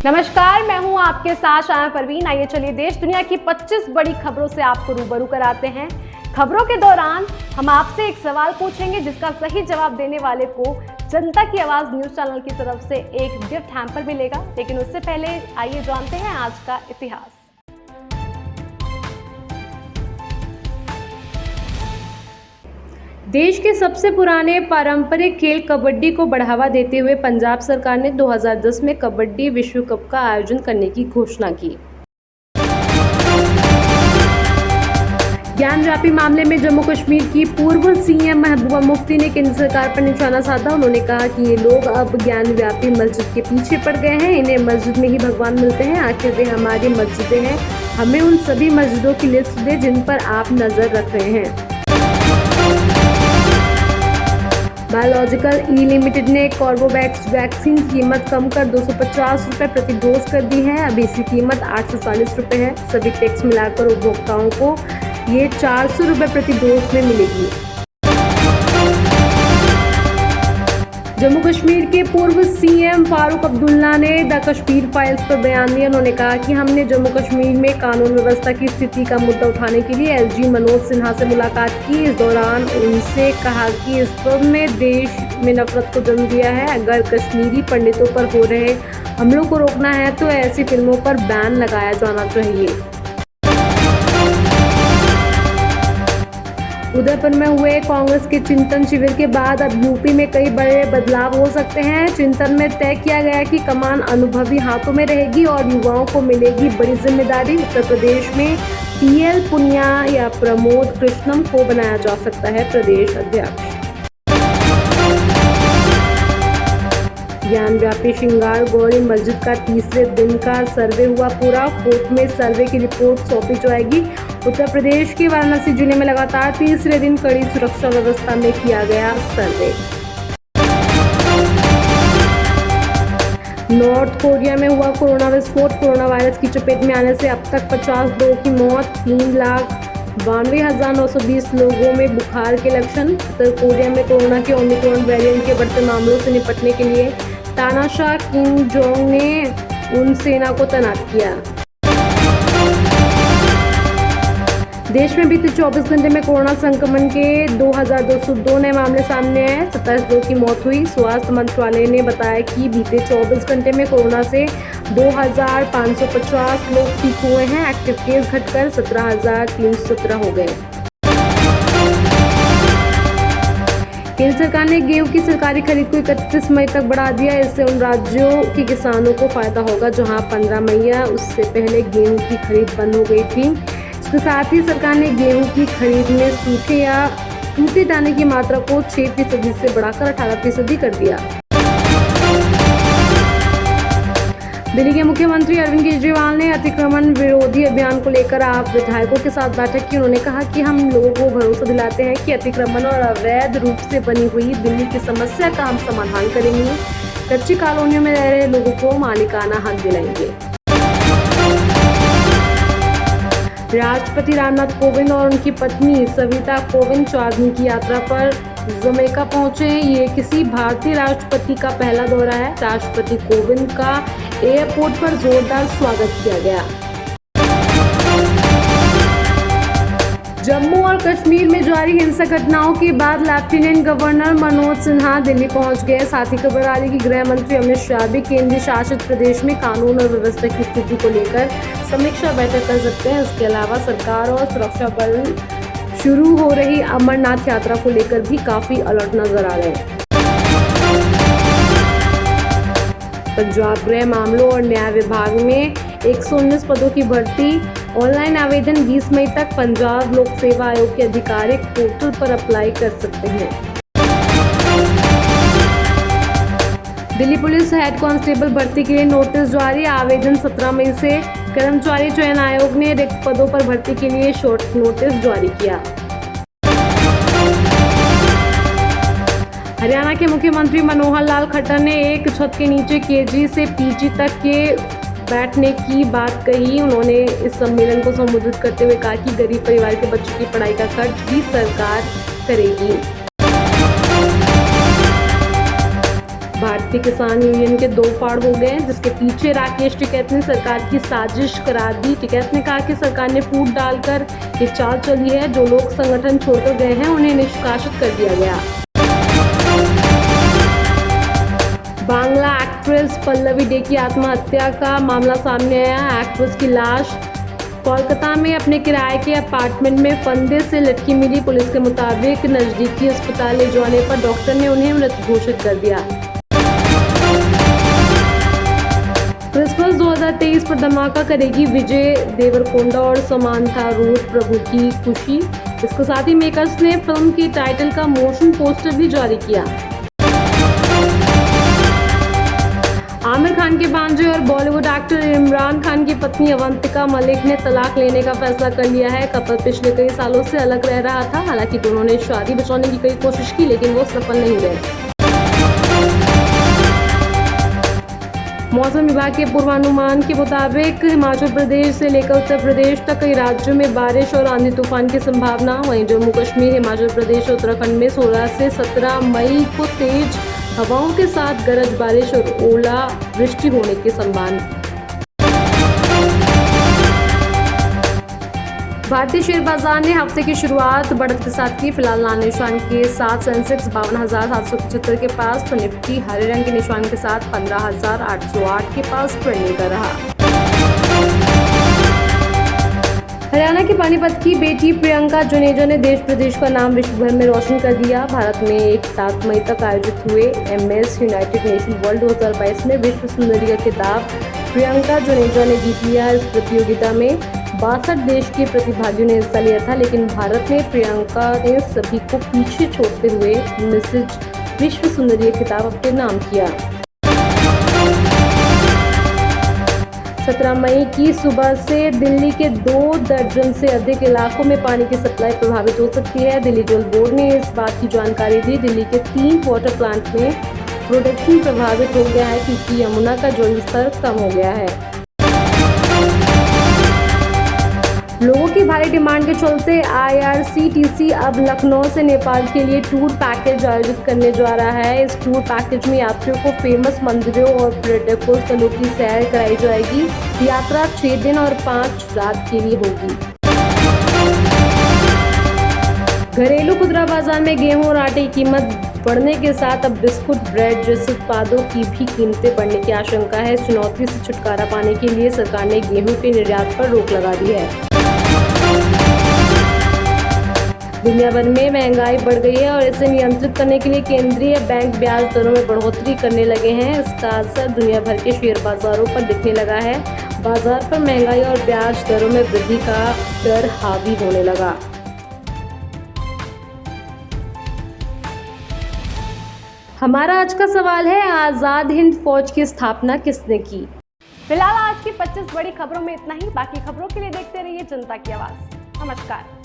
नमस्कार, मैं हूं आपके साथ शायद परवीन। आइए चलिए देश दुनिया की 25 बड़ी खबरों से आपको रूबरू कराते हैं। खबरों के दौरान हम आपसे एक सवाल पूछेंगे जिसका सही जवाब देने वाले को जनता की आवाज न्यूज चैनल की तरफ से एक गिफ्ट हैम्पर मिलेगा। लेकिन उससे पहले आइए जानते हैं आज का इतिहास। देश के सबसे पुराने पारंपरिक खेल कबड्डी को बढ़ावा देते हुए पंजाब सरकार ने 2010 में कबड्डी विश्व कप का आयोजन करने की घोषणा की। ज्ञानव्यापी मामले में जम्मू कश्मीर की पूर्व सीएम महबूबा मुफ्ती ने केंद्र सरकार पर निशाना साधा। उन्होंने कहा कि ये लोग अब ज्ञानव्यापी मस्जिद के पीछे पड़ गए हैं। इन्हें मस्जिद में ही भगवान मिलते हैं। आखिर वे हमारी मस्जिदें हैं। हमें उन सभी मस्जिदों की लिस्ट दे जिन पर आप नजर रख रहे हैं। बायोलॉजिकल ई लिमिटेड ने कॉर्बोवैक्स वैक्सीन की कीमत कम कर 250 रुपये प्रति डोज कर दी है। अब इसकी कीमत 840 रुपये है। सभी टैक्स मिलाकर उपभोक्ताओं को ये 400 रुपये प्रति डोज में मिलेगी। जम्मू कश्मीर के पूर्व सीएम फारूक अब्दुल्ला ने द कश्मीर फाइल्स पर बयान दिया। उन्होंने कहा कि हमने जम्मू कश्मीर में कानून व्यवस्था की स्थिति का मुद्दा उठाने के लिए एलजी मनोज सिन्हा से मुलाकात की। इस दौरान उनसे कहा कि इस फिल्म ने देश में नफरत को जन्म दिया है। अगर कश्मीरी पंडितों पर हो रहे हमलों को रोकना है तो ऐसी फिल्मों पर बैन लगाया जाना चाहिए। उदयपुर में हुए कांग्रेस के चिंतन शिविर के बाद अब यूपी में कई बड़े बदलाव हो सकते हैं। चिंतन में तय किया गया कि कमान अनुभवी हाथों में रहेगी और युवाओं को मिलेगी बड़ी जिम्मेदारी। उत्तर प्रदेश में पीएल पुनिया या प्रमोद कृष्णम को बनाया जा सकता है प्रदेश अध्यक्ष। ज्ञानव्यापी श्रृंगार गौरी मस्जिद का तीसरे दिन का सर्वे हुआ पूरा। कोर्ट में सर्वे की रिपोर्ट सौंपी जाएगी। उत्तर प्रदेश के वाराणसी जिले में लगातार तीसरे दिन कड़ी सुरक्षा व्यवस्था में किया गया सर्वे। नॉर्थ कोरिया में हुआ कोरोना विस्फोट। कोरोना वायरस की चपेट में आने से अब तक 50 लोगों की मौत। 3,92,920 लोगों में बुखार के लक्षण। उत्तर कोरिया में कोरोना के ओमिक्रॉन वेरिएंट के बढ़ते मामलों से निपटने के लिए तानाशाह किम जोंग ने उन सेना को तैनात किया। देश में बीते 24 घंटे में कोरोना संक्रमण के 2,202 नए मामले सामने आए। 27 लोगों की मौत हुई। स्वास्थ्य मंत्रालय ने बताया कि बीते 24 घंटे में कोरोना से 2,550 लोग ठीक हुए हैं। एक्टिव केस घटकर 17,317 हो गए। केंद्र सरकार ने गेहूं की सरकारी खरीद को 31 मई तक बढ़ा दिया। इससे उन राज्यों के किसानों को फायदा होगा जहां 15 मई या उससे पहले गेहूं की खरीद बंद हो गई थी। इसके साथ ही सरकार ने गेहूं की खरीद में सूखे या टूटे दाने की मात्रा को 6% से बढ़ाकर 18% कर दिया। दिल्ली के मुख्यमंत्री अरविंद केजरीवाल ने अतिक्रमण विरोधी अभियान को लेकर आप विधायकों के साथ बैठक की। उन्होंने कहा कि हम लोगों को भरोसा दिलाते हैं कि अतिक्रमण और अवैध रूप से बनी हुई दिल्ली की समस्या का हम समाधान करेंगे। कच्ची कॉलोनियों में रह रहे लोगों को मालिकाना हक दिलाएंगे। राष्ट्रपति रामनाथ कोविंद और उनकी पत्नी सविता कोविंद 4 दिन की यात्रा पर जमैका पहुंचे। ये किसी भारतीय राष्ट्रपति का पहला दौरा है। राष्ट्रपति कोविंद का एयरपोर्ट पर जोरदार स्वागत किया गया। जम्मू और कश्मीर में जारी हिंसक घटनाओं के बाद लेफ्टिनेंट गवर्नर मनोज सिन्हा दिल्ली पहुंच गए। साथ ही खबर आ रही कि गृह मंत्री अमित शाह भी केंद्रीय शासित प्रदेश में कानून और व्यवस्था की स्थिति को लेकर समीक्षा बैठक कर सकते हैं। इसके अलावा सरकार और सुरक्षा बल शुरू हो रही अमरनाथ यात्रा को लेकर भी काफी अलर्ट नजर आ रहे हैं। पंजाब गृह मामलों और न्याय विभाग में 119 पदों की भर्ती। ऑनलाइन आवेदन 20 मई तक पंजाब लोक सेवा आयोग के आधिकारिक पोर्टल पर अप्लाई कर सकते हैं। दिल्ली पुलिस हेड कांस्टेबल भर्ती के लिए नोटिस जारी। आवेदन 17 मई से। कर्मचारी चयन आयोग ने रिक्त पदों पर भर्ती के लिए शॉर्ट नोटिस जारी किया। हरियाणा के मुख्यमंत्री मनोहर लाल खट्टर ने एक छत के नीचे केजी से पीजी तक के बैठने की बात कही। उन्होंने इस सम्मेलन को संबोधित करते हुए कहा कि गरीब परिवार के बच्चों की पढ़ाई का खर्च भी सरकार करेगी। भारतीय भारतीय किसान यूनियन के 2 फाड़ हो गए हैं, जिसके पीछे राकेश टिकैत ने सरकार की साजिश करार दी। टिकैत ने कहा कि सरकार ने फूट डालकर ये चाल चली है, जो लोग संगठन छोड़कर गए हैं उन्हें निष्कासित कर दिया गया। बांग्ला एक्ट्रेस पल्लवी डे की आत्महत्या का मामला सामने आया। एक्ट्रेस की लाश कोलकाता में अपने किराए के अपार्टमेंट में फंदे से लटकी मिली। पुलिस के मुताबिक नजदीकी अस्पताल ले जाने पर डॉक्टर ने उन्हें मृत घोषित कर दिया। क्रिसमस 2023 पर धमाका करेगी विजय देवरकोंडा और समांथा रूथ प्रभु की खुशी। इसके साथ ही मेकर्स ने फिल्म के टाइटल का मोशन पोस्टर भी जारी किया। आमिर खान के भांजे और बॉलीवुड एक्टर इमरान खान की पत्नी अवंतिका मलिक ने तलाक लेने का फैसला कर लिया है। कपल पिछले कई सालों से अलग रह रहा था। हालांकि दोनों ने शादी बचाने की कई कोशिश की, लेकिन वो सफल नहीं रहे। मौसम विभाग के पूर्वानुमान के मुताबिक हिमाचल प्रदेश से लेकर उत्तर प्रदेश तक कई राज्यों में बारिश और आंधी तूफान की संभावना। वहीं जम्मू कश्मीर, हिमाचल प्रदेश और उत्तराखंड में 16 से 17 मई को तेज हवाओं के साथ गरज बारिश और ओला वृष्टि होने की संभावना। भारतीय शेयर बाजार ने हफ्ते की शुरुआत बढ़त के साथ की। फिलहाल लाल निशान के साथ सेंसेक्स 52,775 के पास तो निफ्टी हरे रंग के निशान के साथ 15,808 के पास ट्रेडिंग कर रहा। हरियाणा के पानीपत की बेटी प्रियंका जुनेजा ने देश प्रदेश का नाम विश्व भर में रोशन कर दिया। भारत में 7 मई तक आयोजित हुए MS यूनाइटेड नेशन वर्ल्ड 2022 में विश्व सुंदरी का खिताब प्रियंका जुनेजा ने जीत लिया। इस प्रतियोगिता में 62 देश के प्रतिभागियों ने हिस्सा लिया था, लेकिन भारत में प्रियंका ने सभी को पीछे छोड़ते हुए मिसेज विश्व सुंदरी का खिताब अपने नाम किया। 17 मई की सुबह से दिल्ली के 2 दर्जन से अधिक इलाकों में पानी की सप्लाई प्रभावित हो सकती है। दिल्ली जल बोर्ड ने इस बात की जानकारी दी। दिल्ली के 3 वाटर प्लांट में प्रोडक्शन प्रभावित हो गया है क्योंकि यमुना का जल स्तर कम हो गया है। लोगों की भारी डिमांड के चलते IRCTC अब लखनऊ से नेपाल के लिए टूर पैकेज आयोजित करने जा रहा है। इस टूर पैकेज में यात्रियों को फेमस मंदिरों और पर्यटकों स्थलों की सैर कराई जाएगी। यात्रा 6 दिन और 5 रात के लिए होगी। घरेलू खुदरा बाजार में गेहूं और आटे की कीमत बढ़ने के साथ अब बिस्कुट, ब्रेड जैसे उत्पादों की भी कीमतें बढ़ने की आशंका है। इस चुनौती से छुटकारा पाने के लिए सरकार ने गेहूं के निर्यात पर रोक लगा दी है। दुनिया भर में महंगाई बढ़ गई है और इसे नियंत्रित करने के लिए केंद्रीय बैंक ब्याज दरों में बढ़ोतरी करने लगे हैं। इसका असर दुनिया भर के शेयर बाजारों पर दिखने लगा है। बाजार पर महंगाई और ब्याज दरों में वृद्धि का डर हावी होने लगा। हमारा आज का सवाल है, आजाद हिंद फौज की स्थापना किसने की? फिलहाल आज की 25 बड़ी खबरों में इतना ही। बाकी खबरों के लिए देखते रहिए जनता की आवाज। नमस्कार।